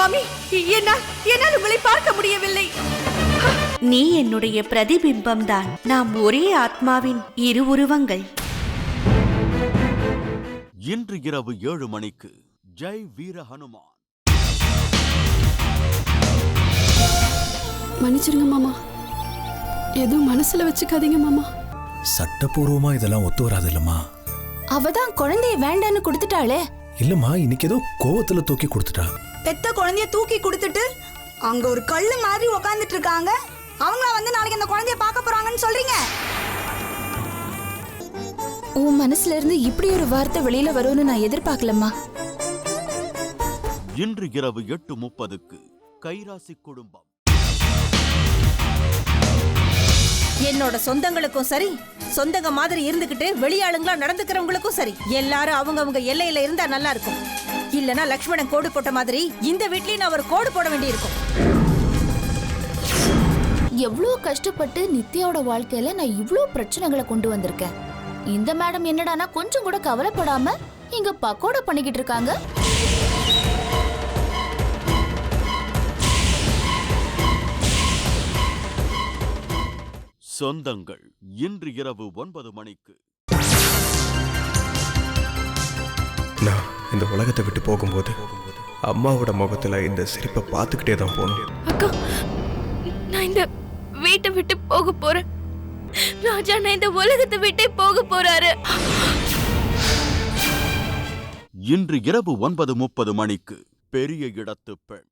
சுவாமி, என்னால் உங்களை பார்க்க முடியவில்லை. நீ என்னுடைய பிரதிபிம்பம் தான். நாம் ஒரே ஆத்மாவின் இரு உருவங்கள். இன்று இரவு 7 மணிக்கு ஜெய் வீர ஹனுமான். மன்னிச்சிருங்க மாமா, எதுவும் மனசுல வச்சுக்காதீங்க மாமா. சட்டப்பூர்வமா இதெல்லாம் ஒத்து வராது இல்லம்மா. அவதான் குழந்தைய வேண்டான்னு கொடுத்துட்டாளே. இல்லம்மா, இன்னைக்கு ஏதோ கோவத்துல தூக்கி கொடுத்துட்டா. பெத்த குழந்தைய தூக்கி கொடுத்துட்டு அங்க ஒரு கல்லு மாதிரி உக்காந்துட்டு இருக்காங்க. அவங்க வந்து நாளைக்கு அந்த குழந்தைய பார்க்க போறாங்கன்னு சொல்றீங்க. உன் மனசுல இருந்து இப்படி ஒரு வார்த்தை வெளியில வரும்னு நான் எதிர்பார்க்கலம்மா. இன்று இரவு 8:30க்கு கைராசி குடும்பம். என்னோட சொந்தங்களுக்கும் சரி, சொந்தங்க மாதிரி இருந்துகிட்டு வெளியாளுங்களா நடந்துக்கிறவங்களுக்கும் சரி, எல்லாரும் அவங்க எல்லையில இருந்தா நல்லா இருக்கும். இல்லனா லக்ஷ்மணன் கோடு போட்ட மாதிரி இந்த வீட்லயும் நான் ஒரு கோடு போட வேண்டி இருக்கும். எவ்வளவு கஷ்டப்பட்டு நித்யாவோட வாழ்க்கையில நான் இவ்ளோ பிரச்சனைகளை கொண்டு வந்திருக்கேன். இந்த மேடம் என்னடானா கொஞ்சம் கூட கவலைப்படாம இங்க பக்கோடா பண்ணிக்கிட்டு இருக்காங்க. சொந்தங்கள் இன்று இரவு 9 மணிக்கு. நான் இந்த உலகத்தை விட்டு போகும்போது அம்மாவோட முகத்துல இந்த சிரிப்பை பார்த்துக்கிட்டே தான் போகணும். அக்கா, நான் இந்த வீட்டை விட்டு போக போறேன். ராஜா நான் இந்த உலகத்தை விட்டே போக போறாரு. இன்று இரவு 9:30 மணிக்கு பெரிய இடத்து பெண்.